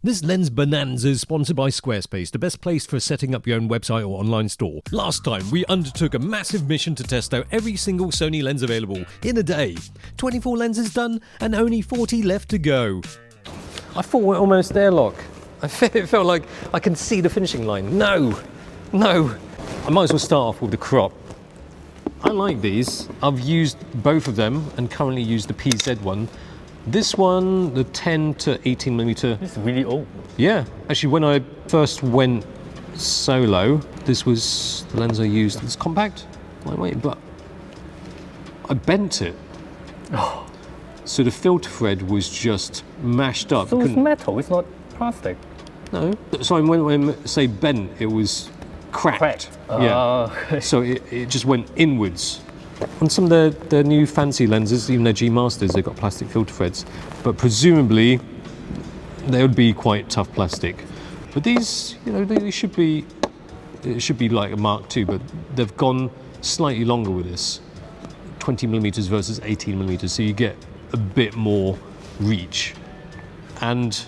This lens bonanza is sponsored by Squarespace, the best place for setting up your own website or online store. Last time, we undertook a massive mission to test out every single Sony lens available in a day. 24 lenses done and only 40 left to go. I thought we're almost there, Locke. It felt like I can see the finishing line. No. I might as well start off with the crop. I like these. I've used both of them and currently use the PZ one. This one, the 10 to 18 millimeter. It's really old. Yeah, actually when I first went solo, this was the lens I used. It's compact, lightweight, but I bent it. Oh. So the filter thread was just mashed up. So it's metal, it's not plastic. No, so when I say bent, it was cracked. Yeah, okay. So it just went inwards. On some of their new fancy lenses, even their G Masters, they've got plastic filter threads, but presumably they would be quite tough plastic. But these, you know, they should be. It should be like a Mark II, but they've gone slightly longer with this, 20 millimeters versus 18 millimeters, so you get a bit more reach. And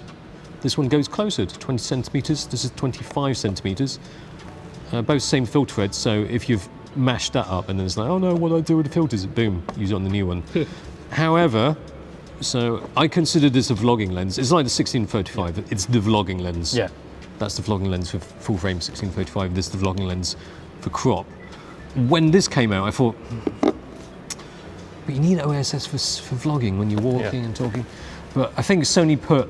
this one goes closer to 20 centimeters. This is 25 centimeters. Both same filter threads, so if you've mashed that up and then it's like, oh no, what do I do with the filters? Boom, use it on the new one. However, so I consider this a vlogging lens. It's like the 1635, it's the vlogging lens. Yeah. That's the vlogging lens for full frame 1635, this is the vlogging lens for crop. When this came out, I thought, but you need OSS for vlogging when you're walking and talking. But I think Sony put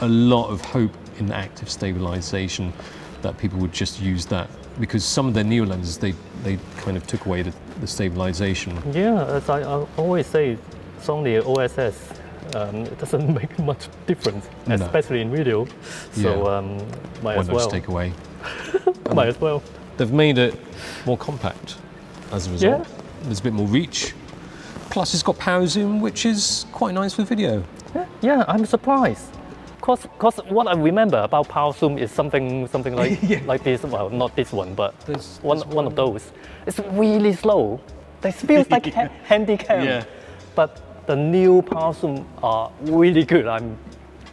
a lot of hope in the active stabilization, that people would just use that, because some of their new lenses, they kind of took away the stabilization. Yeah, as I always say, Sony OSS, it doesn't make much difference, especially in video. So might as well. Just take away? Might as well. They've made it more compact as a result. Yeah. There's a bit more reach. Plus it's got power zoom, which is quite nice for video. Yeah, I'm surprised. Cause what I remember about power zoom is something like like this. Well, not this one, but one of those. It's really slow. It feels like handy cam. Yeah. But the new power zoom are really good. I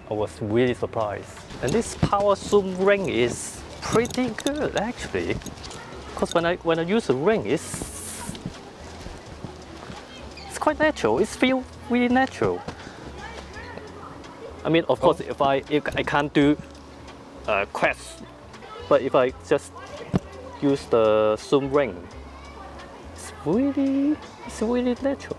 was really surprised. And this power zoom ring is pretty good actually. Cause when I use a ring, it's quite natural. It feels really natural. I mean, of course, if I can't do Quartz, but if I just use the zoom ring, it's really natural.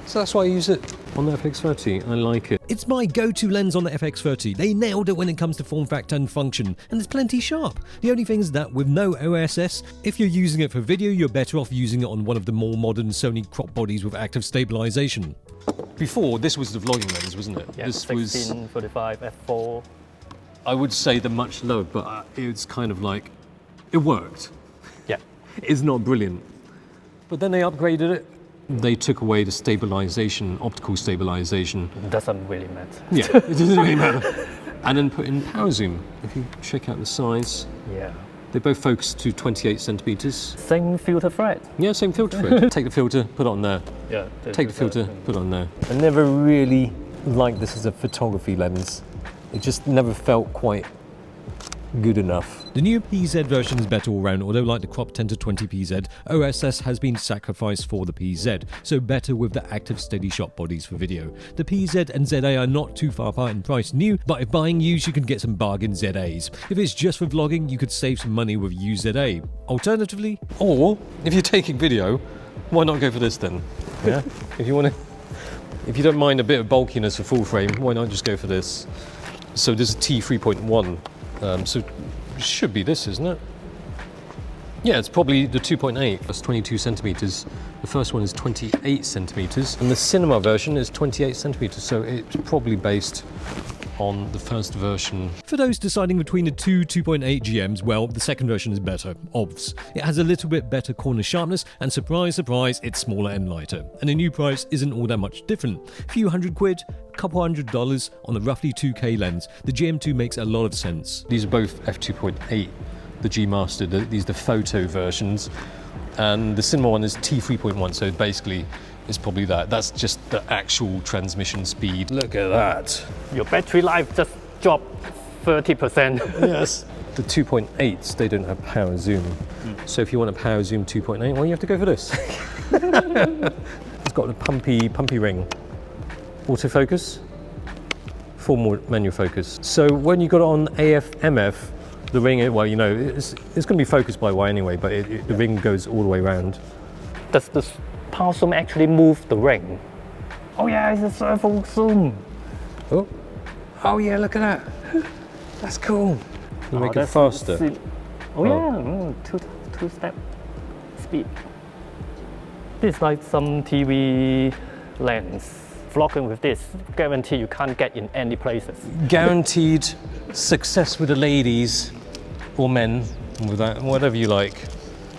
So that's why I use it on the FX30. I like it. It's my go-to lens on the FX30. They nailed it when it comes to form factor and function, and it's plenty sharp. The only thing is that with no OSS, if you're using it for video, you're better off using it on one of the more modern Sony crop bodies with active stabilization. Before, this was the vlogging lens, wasn't it? Yeah, this 16-45 f4. I would say the much lower, but it's kind of like, it worked. Yeah. It's not brilliant. But then they upgraded it. They took away the stabilization, optical stabilization. It doesn't really matter. Yeah, it doesn't really matter. And then put in power zoom. If you check out the size. Yeah. They both focus to 28 centimeters. Same filter thread. Yeah, same filter thread. Take the filter, put it on there. Yeah. Take the filter, put it on there. I never really liked this as a photography lens. It just never felt quite good enough. The new PZ version is better all round, although like the crop 10 to 20 PZ, OSS has been sacrificed for the PZ, so better with the active steady shot bodies for video. The PZ and ZA are not too far apart in price new, but if buying used you can get some bargain ZAs. If it's just for vlogging, you could save some money with used ZA. Alternatively, or if you're taking video, why not go for this then? Yeah? If you don't mind a bit of bulkiness for full frame, why not just go for this? So this is T3.1. So it should be this, isn't it? Yeah, it's probably the 2.8. That's 22 centimeters. The first one is 28 centimeters, and the cinema version is 28 centimeters. So it's probably based on the first version. For those deciding between the two 2.8 GMs, well, the second version is better, obvs. It has a little bit better corner sharpness, and surprise, surprise, it's smaller and lighter. And the new price isn't all that much different. A few £100, couple $100 on a roughly 2K lens. The GM2 makes a lot of sense. These are both f2.8, the G Master, these are the photo versions. And the cinema one is T3.1, so basically it's probably that. That's just the actual transmission speed. Look at that. Your battery life just dropped 30%. Yes. The 2.8s, they don't have power zoom. So if you want a power zoom 2.8, well, you have to go for this. It's got a pumpy ring. Autofocus, full manual focus. So when you got it on AF, MF, the ring, well, you know, it's going to be focused by wire anyway, but the ring goes all the way around. Does the power zoom actually move the ring? Oh yeah, it's a servo zoom. Oh yeah, look at that. That's cool. You make it faster. Two-step speed. This is like some TV lens. Vlogging with this, guarantee you can't get in any places. Guaranteed success with the ladies or men, with that, whatever you like.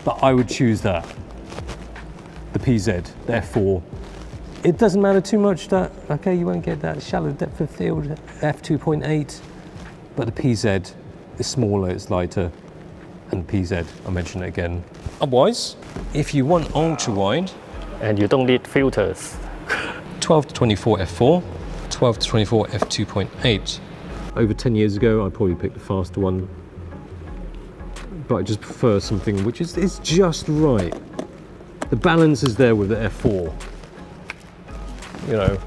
But I would choose that. The PZ, the F4. It doesn't matter too much that, okay, you won't get that shallow depth of field, f2.8, but the PZ is smaller, it's lighter, and the PZ, I'll mention it again. Otherwise, if you want ultra wide, and you don't need filters. 12 to 24 f4, 12 to 24 f2.8. Over 10 years ago, I'd probably pick the faster one, but I just prefer something which is just right. The balance is there with the f4. You know,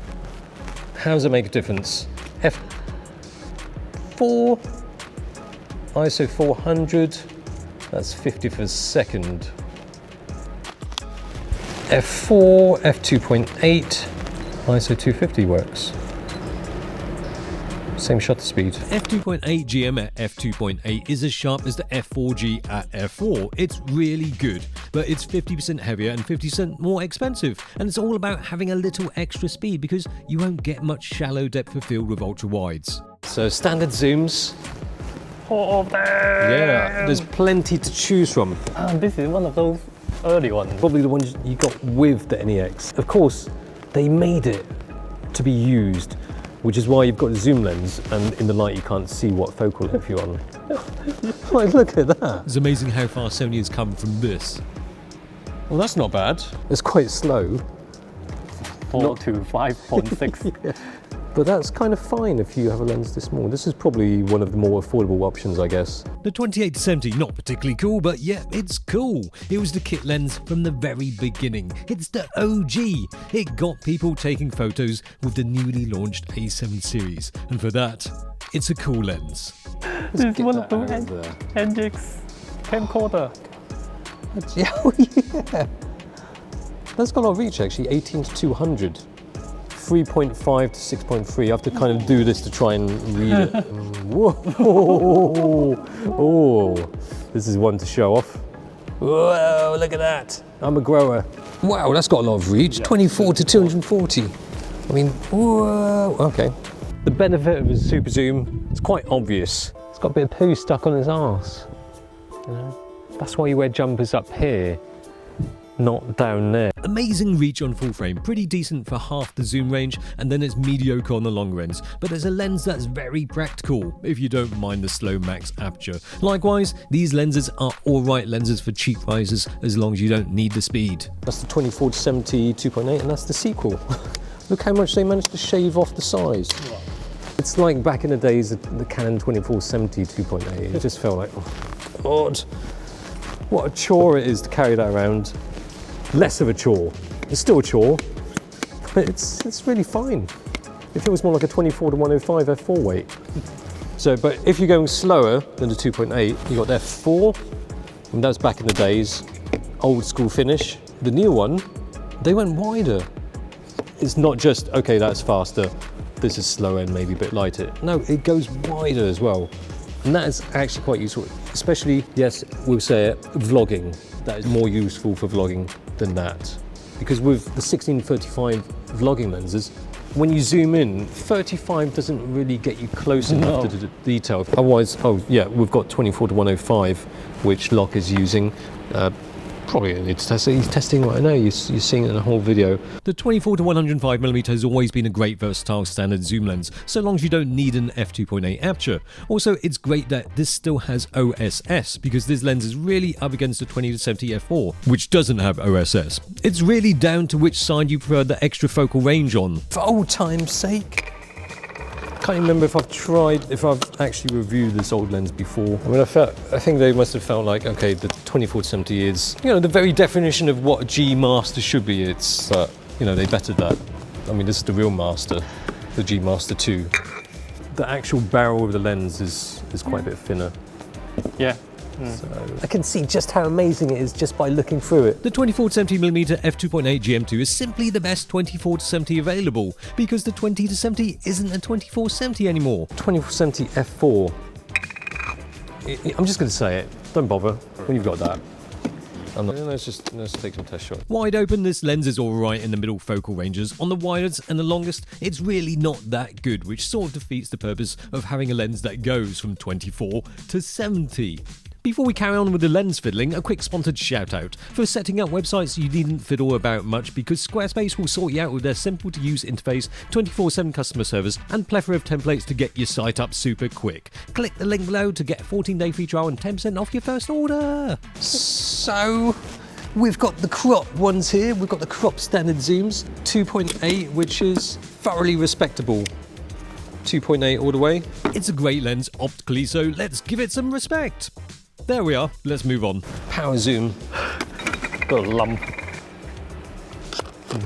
how does it make a difference? F4, ISO 400, that's 50 for a second. F4, f2.8, ISO 250 works. Same shutter speed. F2.8 GM at f2.8 is as sharp as the F4G at f4. It's really good, but it's 50% heavier and 50% more expensive. And it's all about having a little extra speed because you won't get much shallow depth of field with ultra wides. So standard zooms. 4 of them! Yeah, there's plenty to choose from. This is one of those early ones. Probably the ones you got with the NEX. Of course, they made it to be used, which is why you've got a zoom lens, and in the light you can't see what focal length you're on. Like, look at that. It's amazing how far Sony has come from this. Well, that's not bad. It's quite slow. 4 to 5.6. Yeah. But that's kind of fine if you have a lens this small. This is probably one of the more affordable options, I guess. The 28-70, not particularly cool, but yeah, it's cool. It was the kit lens from the very beginning. It's the OG. It got people taking photos with the newly launched A7 series. And for that, it's a cool lens. This is one of those NGX camcorder. Yeah, oh yeah. That's got a lot of reach actually, 18 to 200. 3.5 to 6.3. I have to kind of do this to try and read it. Whoa! Oh, this is one to show off. Whoa! Look at that. I'm a grower. Wow, that's got a lot of reach. 24 to 240. I mean, whoa! Okay. The benefit of a super zoom, it's quite obvious. It's got a bit of poo stuck on its arse. You know, that's why you wear jumpers up here, not down there. Amazing reach on full frame, pretty decent for half the zoom range, and then it's mediocre on the long lens. But there's a lens that's very practical, if you don't mind the slow max aperture. Likewise, these lenses are alright lenses for cheap risers, as long as you don't need the speed. That's the 24 to 70 2.8, and that's the sequel. Look how much they managed to shave off the size. It's like back in the days of the Canon 24-70 2.8. It just felt like, oh God, what a chore it is to carry that around. Less of a chore. It's still a chore, but it's really fine. It feels more like a 24 to 105 f4 weight. So, but if you're going slower than the 2.8, you got the f4, and that was back in the days, old school finish. The new one, they went wider. It's not just, okay, that's faster, this is slower and maybe a bit lighter. No, it goes wider as well. And that is actually quite useful, especially, yes, we'll say it, vlogging. That is more useful for vlogging than that. Because with the 16-35 vlogging lenses, when you zoom in, 35 doesn't really get you close enough to the detail. Otherwise, oh yeah, we've got 24 to 105, which Locke is using. Probably he's testing right now, you're seeing it in the whole video. The 24 to 105mm has always been a great versatile standard zoom lens, so long as you don't need an f2.8 aperture. Also, it's great that this still has OSS, because this lens is really up against the 20 to 70 f4, which doesn't have OSS. It's really down to which side you prefer the extra focal range on. For old time's sake, Can't remember if I've actually reviewed this old lens before. I mean, I think they must have felt like, okay, the 24-70 is, you know, the very definition of what a G Master should be. It's, you know, they bettered that. I mean, this is the real Master, the G Master 2. The actual barrel of the lens is quite a bit thinner. Yeah. So I can see just how amazing it is just by looking through it. The 24-70mm f2.8 GM2 is simply the best 24-70 available, because the 20-70 isn't a 24-70 anymore. 24-70 f4. I'm just going to say it. Don't bother when you've got that. Let's take some test shots. Wide open, this lens is alright in the middle focal ranges. On the widest and the longest, it's really not that good, which sort of defeats the purpose of having a lens that goes from 24 to 70. Before we carry on with the lens fiddling, a quick sponsored shout out. For setting up websites, you needn't fiddle about much because Squarespace will sort you out with their simple to use interface, 24/7 customer service, and plethora of templates to get your site up super quick. Click the link below to get a 14-day free trial and 10% off your first order. So, we've got the crop ones here. We've got the crop standard zooms, 2.8, which is thoroughly respectable. 2.8 all the way. It's a great lens optically, so let's give it some respect. There we are, let's move on. Power zoom. Got a lump.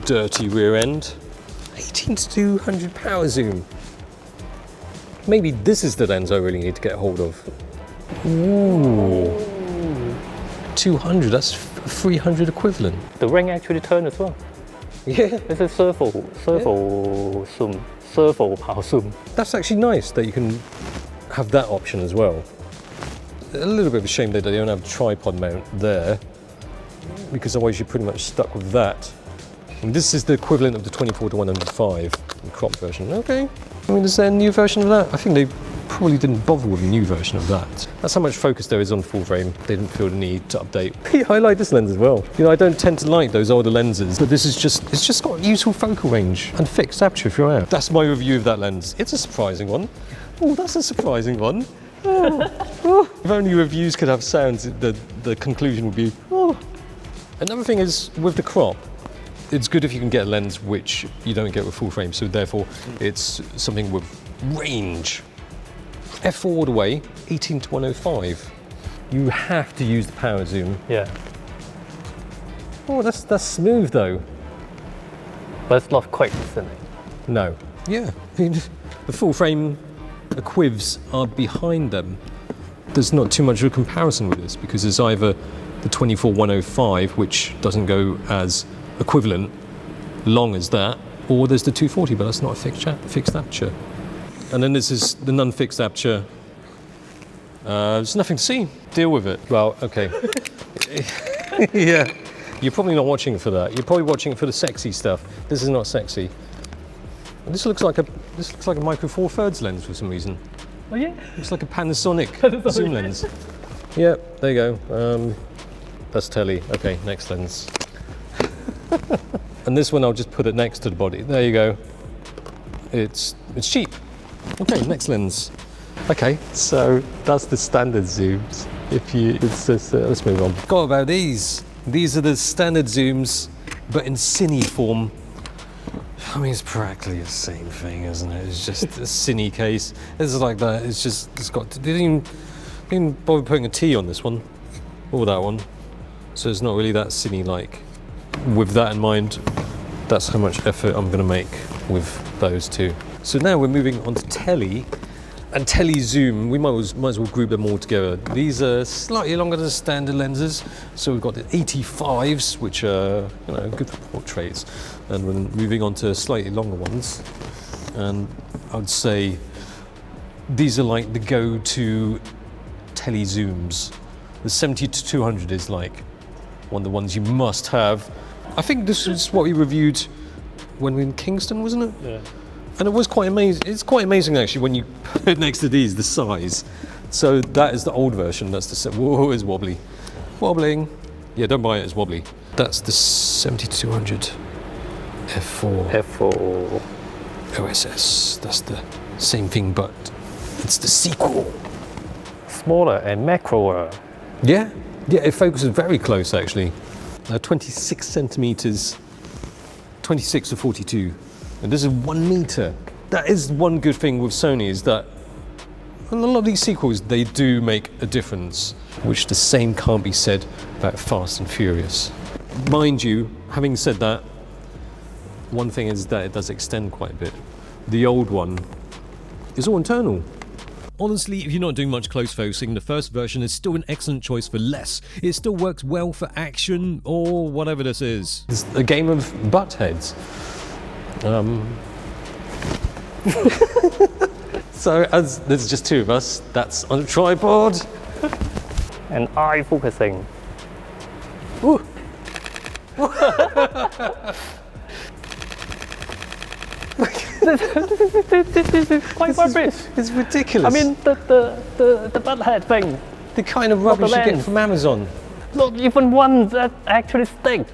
Dirty rear end. 18 to 200 power zoom. Maybe this is the lens I really need to get hold of. Ooh. 200, that's 300 equivalent. The ring actually turned as well. Yeah. It's a servo zoom, servo power zoom. That's actually nice that you can have that option as well. A little bit of a shame that they don't have a tripod mount there, because otherwise you're pretty much stuck with that. And this is the equivalent of the 24-105 crop version. Okay. I mean, is there a new version of that? I think they probably didn't bother with a new version of that. That's how much focus there is on full frame. They didn't feel the need to update. Yeah, I like this lens as well. You know, I don't tend to like those older lenses, but this is it's just got useful focal range and fixed aperture throughout. That's my review of that lens. It's a surprising one. Oh, that's a surprising one. Oh. If only reviews could have sounds, the conclusion would be, oh. Another thing is, with the crop, it's good if you can get a lens which you don't get with full frame, so therefore it's something with range. F4 all the way, 18 to 105. You have to use the power zoom. Yeah. Oh, that's smooth though. But it's not quite, isn't it? No. Yeah. I mean, the full frame equivs are behind them. There's not too much of a comparison with this because there's either the 24-105, which doesn't go as equivalent long as that, or there's the 240, but that's not a fixed aperture. And then this is the non-fixed aperture. There's nothing to see. Deal with it. Well, okay. Yeah. You're probably not watching it for that. You're probably watching it for the sexy stuff. This is not sexy. And this looks like a Micro Four Thirds lens for some reason. Oh yeah? Looks like a Panasonic zoom lens. Yeah, there you go. That's Tele. Okay, next lens. And this one I'll just put it next to the body. There you go. It's cheap. Okay, next lens. Okay, so that's the standard zooms. Let's move on. Got about these. These are the standard zooms, but in cine form. I mean, it's practically the same thing, isn't it? It's just a cine case. It's like that. They didn't even bother putting a T on this one, or that one. So it's not really that cine-like. With that in mind, that's how much effort I'm going to make with those two. So now we're moving on to Tele and Tele Zoom. We might as well group them all together. These are slightly longer than standard lenses. So we've got the 85s, which are good for portraits, and we're moving on to slightly longer ones. And I'd say these are like the go-to Tele Zooms. The 70 to 200 is like one of the ones you must have. I think this is what we reviewed when we were in Kingston, wasn't it? Yeah. And it was quite amazing. It's quite amazing actually when you put it next to these, the size. So that is the old version. That's the whoa, it's wobbly, wobbling. Yeah, don't buy it. It's wobbly. That's the 70 to 200 f4. F4 OSS. That's the same thing, but it's the sequel. Smaller and macroer. Yeah, it focuses very close actually. 26 centimeters, 26 to 42. And this is 1 meter. that is one good thing with Sony, is that a lot of these sequels, they do make a difference, which the same can't be said about Fast and Furious. Mind you, having said that, one thing is that it does extend quite a bit. The old one is all internal. Honestly, if you're not doing much close focusing, the first version is still an excellent choice for less. It still works well for action or whatever this is. It's a game of butt heads. So as there's just two of us, that's on a tripod. And eye focusing. Ooh. This is quite rubbish. It's ridiculous. I mean, the butthead thing. the kind of rubbish you get from Amazon. Not even one that actually stick.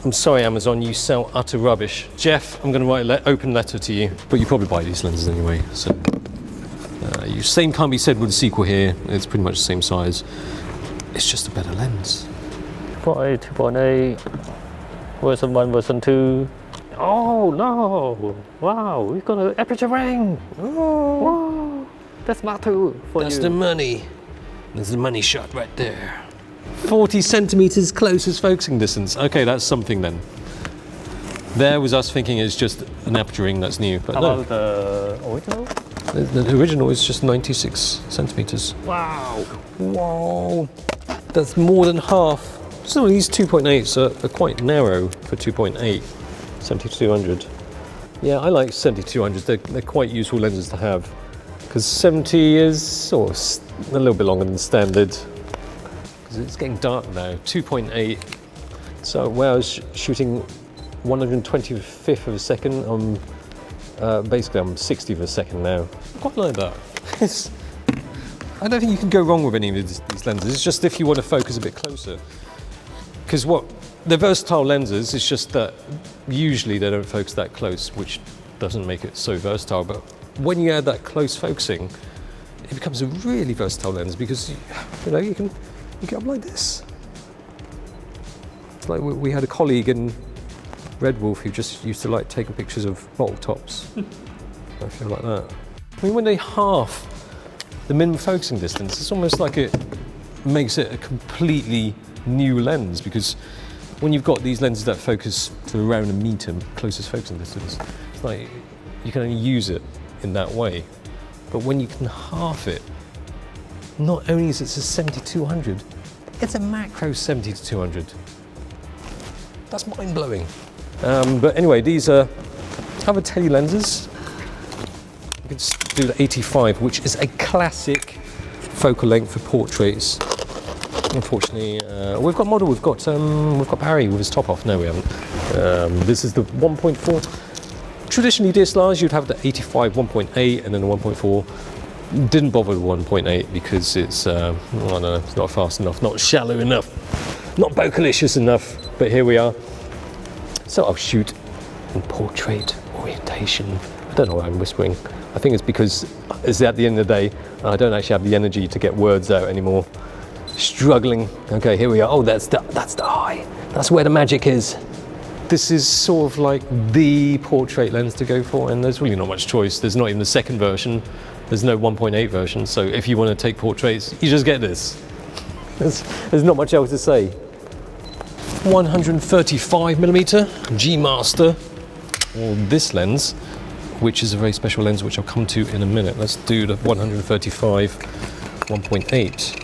I'm sorry, Amazon, you sell utter rubbish. Jeff, I'm going to write an open letter to you. But you probably buy these lenses anyway, so... same can't be said with the sequel here. It's pretty much the same size. It's just a better lens. 2.8, 2.8, version 1, version 2. Oh no! Wow, we got an aperture ring! Oh. Wow, that's Mark II for That's you. the money. There's the money shot right there. 40 centimeters closest focusing distance. Okay, that's something then. There was us thinking it's just an aperture ring that's new, but How no. about the original? The original is just 96 centimeters. Wow! Whoa, that's more than half. Some of these 2.8s are quite narrow for 2.8, 70-200. Yeah, I like 70-200s. They're quite useful lenses to have because 70 is sort of a little bit longer than standard. Because it's getting dark now. 2.8. So where I was shooting 125th of a second, basically I'm 60th of a second now. Quite like that. I don't think you can go wrong with any of these lenses. It's just if you want to focus a bit closer. Because they're versatile lenses, it's just that usually they don't focus that close, which doesn't make it so versatile. But when you add that close focusing, it becomes a really versatile lens because you can get up like this. It's like we had a colleague in Red Wolf who just used to like taking pictures of bottle tops. I feel like that. I mean, when they half the minimum focusing distance, it's almost like it makes it a completely new lens, because when you've got these lenses that focus to around a meter closest focusing distance, it's like you can only use it in that way. But when you can half it, not only is it a 70-200, it's a macro 70-200. That's mind-blowing. But anyway, these are other Tele lenses. You can do the 85, which is a classic focal length for portraits. Unfortunately, we've got model. We've got Barry with his top off. No, we haven't. This is the 1.4. Traditionally, DSLRs you'd have the 85 1.8 and then the 1.4. Didn't bother with 1.8 because it's I don't know, it's not fast enough, not shallow enough, not bocalicious enough. But here we are. So I'll shoot in portrait orientation. I don't know why I'm whispering. I think it's because it's at the end of the day, I don't actually have the energy to get words out anymore. Struggling. Okay, here we are. Oh, that's the eye. That's where the magic is. This is sort of like the portrait lens to go for, and there's really not much choice. There's not even the second version. There's no 1.8 version. So if you want to take portraits, you just get this. There's not much else to say. 135mm G Master, or this lens, which is a very special lens, which I'll come to in a minute. Let's do the 135 1.8.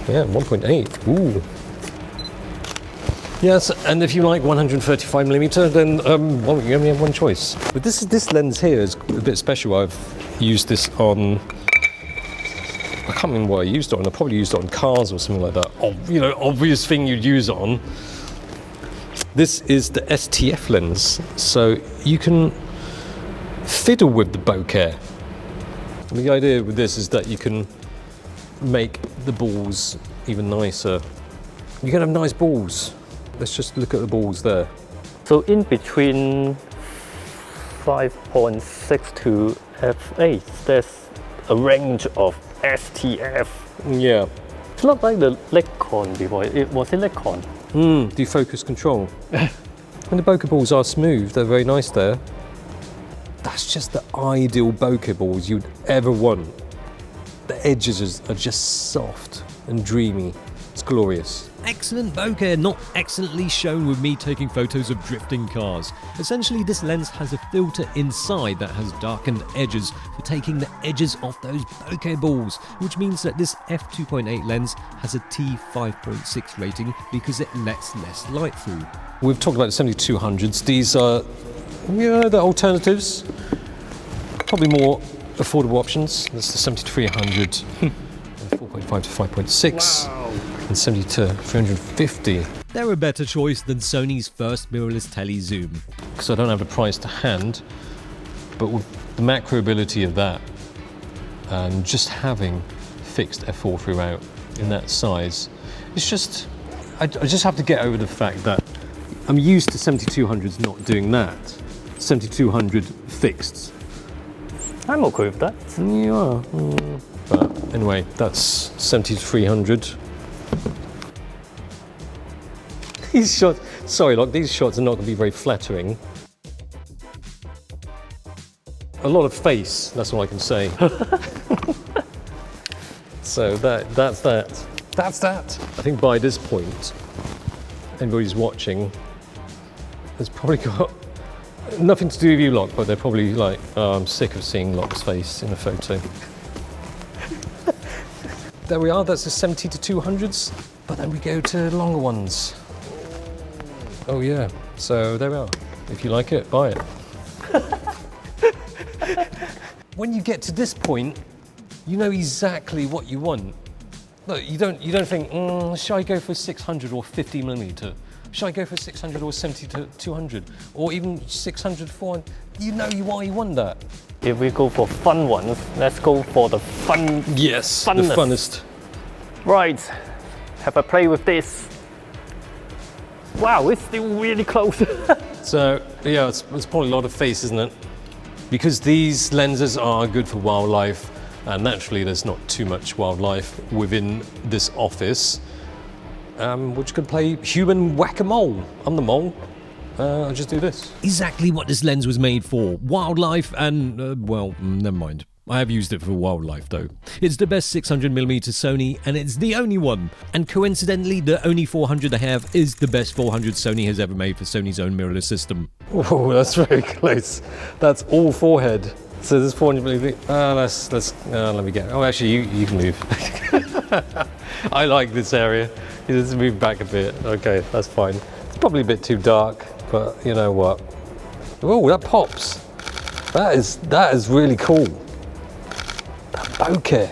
Yeah, 1.8. Ooh. Yes, and if you like 135mm, then you only have one choice. But this lens here is a bit special. I've used this on. I can't remember what I used it on. I probably used it on cars or something like that. Obvious thing you'd use it on. This is the STF lens, so you can fiddle with the bokeh. And the idea with this is that you can make the balls even nicer. You can have nice balls. Let's just look at the balls there. So in between 5.6 to f8, there's a range of STF. Yeah. It's not like the Nikon before. Was it Nikon? Defocus control. And the bokeh balls are smooth, they're very nice there. That's just the ideal bokeh balls you'd ever want. The edges are just soft and dreamy. It's glorious. Excellent bokeh, not excellently shown with me taking photos of drifting cars. Essentially, this lens has a filter inside that has darkened edges for taking the edges off those bokeh balls, which means that this f2.8 lens has a t5.6 rating because it lets less light through. We've talked about the 7200s. These are, the alternatives. Probably more affordable options. That's the 7300, 4.5 to 5.6. Wow. And 70 to 350. They're a better choice than Sony's first mirrorless tele zoom. Because I don't have the price to hand, but with the macro ability of that, and just having fixed f4 throughout in that size, it's just, I just have to get over the fact that I'm used to 7200s not doing that. 7200 fixed. I'm okay with that. Yeah. But anyway, that's 70 to 300. These shots, sorry, look, these shots are not going to be very flattering. A lot of face, that's all I can say. So that's that. That's that. I think by this point, anybody who's watching has probably got nothing to do with you, Locke, but they're probably like, oh, I'm sick of seeing Locke's face in a photo. There we are, that's the 70 to 200s, but then we go to longer ones. Oh yeah, so there we are. If you like it, buy it. When you get to this point, you know exactly what you want. Look, you don't think, should I go for 600 or 50 millimeter? Should I go for 600 or 70 to 200? Or even 600, 400? You know why you want that. If we go for fun ones, let's go for the fun. Yes, funness. the funnest. Right, have a play with this. Wow, it's still really close. So, yeah, it's probably a lot of face, isn't it? Because these lenses are good for wildlife, and naturally there's not too much wildlife within this office, which could play human whack-a-mole. I'm the mole. I'll just do this. Exactly what this lens was made for. Wildlife and, well, never mind. I have used it for wildlife though. It's the best 600mm Sony and it's the only one. And coincidentally, the only 400 I have is the best 400 Sony has ever made for Sony's own mirrorless system. Oh, that's very close. That's all forehead. So this 400mm, let me get, oh actually you can move. I like this area. You just move back a bit. Okay, that's fine. It's probably a bit too dark, but you know what? Oh, that pops. That is really cool. Bokeh,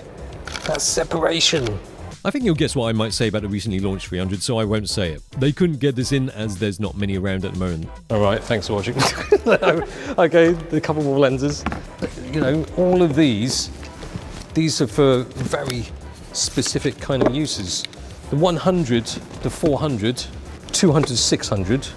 that separation. I think you'll guess what I might say about the recently launched 300, so I won't say it. They couldn't get this in as there's not many around at the moment. All right, thanks for watching. Okay, a couple more lenses. You know, all of these are for very specific kind of uses. The 100, the 400, 200, 600.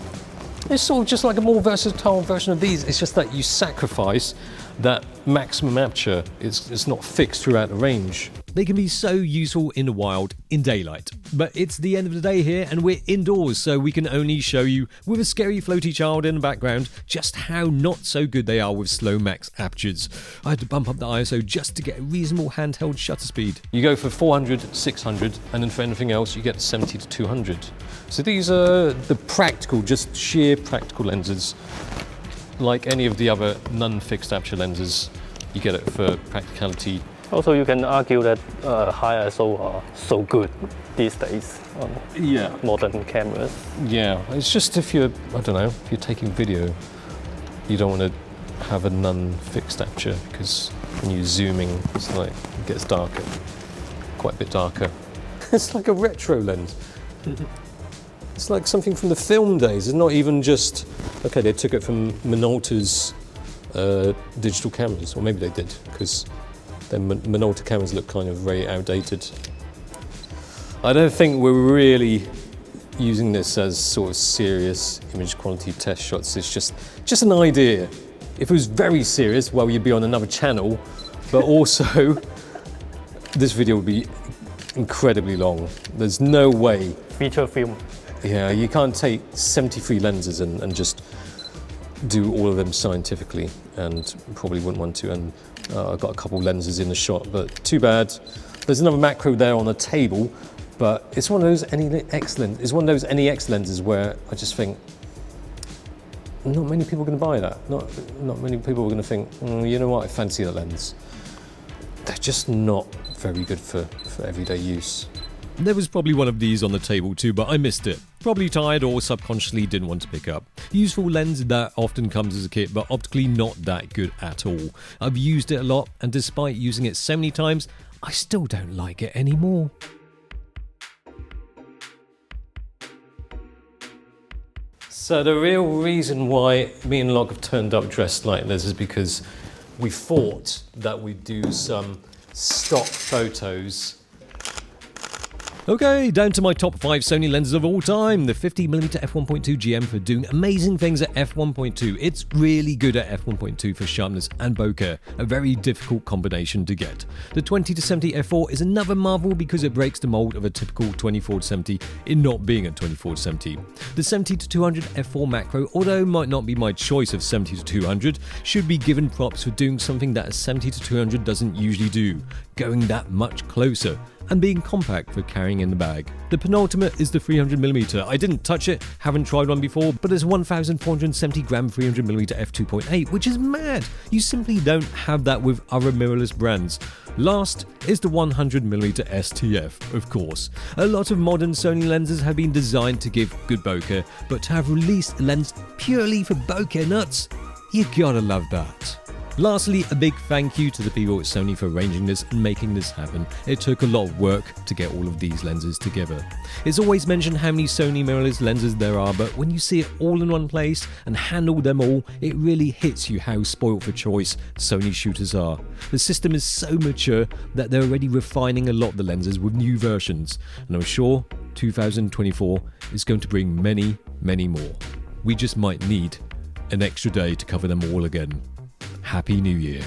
It's sort of just like a more versatile version of these. It's just that you sacrifice that maximum aperture. It's not fixed throughout the range. They can be so useful in the wild, in daylight. But it's the end of the day here and we're indoors, so we can only show you, with a scary floaty child in the background, just how not so good they are with slow max apertures. I had to bump up the ISO just to get a reasonable handheld shutter speed. You go for 400, 600, and then for anything else you get 70 to 200. So these are the practical, just sheer practical lenses. Like any of the other non-fixed aperture lenses, you get it for practicality. Also, you can argue that high ISO are so good these days on modern cameras. Yeah, it's just if you're, I don't know, if you're taking video, you don't want to have a non-fixed aperture because when you're zooming, it's like, it gets darker, quite a bit darker. It's like a retro lens. It's like something from the film days. It's not even just, okay, they took it from Minolta's digital cameras, or maybe they did, because their Minolta cameras look kind of very outdated. I don't think we're really using this as sort of serious image quality test shots. It's just an idea. If it was very serious, well, you'd be on another channel, but also this video would be incredibly long. There's no way. Feature film. Yeah, you can't take 73 lenses and just do all of them scientifically, and probably wouldn't want to. And I've got a couple lenses in the shot, but too bad. There's another macro there on the table, but it's one of those NEX lenses where I just think not many people are going to buy that. Not many people are going to think, you know what, I fancy that lens. They're just not very good for everyday use. There was probably one of these on the table too, but I missed it. Probably tired or subconsciously didn't want to pick up. Useful lens that often comes as a kit, but optically not that good at all. I've used it a lot, and despite using it so many times, I still don't like it anymore. So the real reason why me and Log have turned up dressed like this is because we thought that we'd do some stock photos. Okay, down to my top 5 Sony lenses of all time. The 50mm f1.2 GM for doing amazing things at f1.2. It's really good at f1.2 for sharpness and bokeh, a very difficult combination to get. The 20-70 f4 is another marvel because it breaks the mold of a typical 24-70 in not being a 24-70. The 70-200 f4 macro, although might not be my choice of 70-200, should be given props for doing something that a 70-200 doesn't usually do, going that much closer and being compact for carrying in the bag. The penultimate is the 300mm. I didn't touch it, haven't tried one before, but there's 1,470 gram 300mm f2.8, which is mad. You simply don't have that with other mirrorless brands. Last is the 100mm STF, of course. A lot of modern Sony lenses have been designed to give good bokeh, but to have released a lens purely for bokeh nuts, you gotta love that. Lastly, a big thank you to the people at Sony for arranging this and making this happen. It took a lot of work to get all of these lenses together. It's always mentioned how many Sony mirrorless lenses there are, but when you see it all in one place and handle them all, it really hits you how spoiled for choice Sony shooters are. The system is so mature that they're already refining a lot of the lenses with new versions, and I'm sure 2024 is going to bring many, many more. We just might need an extra day to cover them all again. Happy New Year.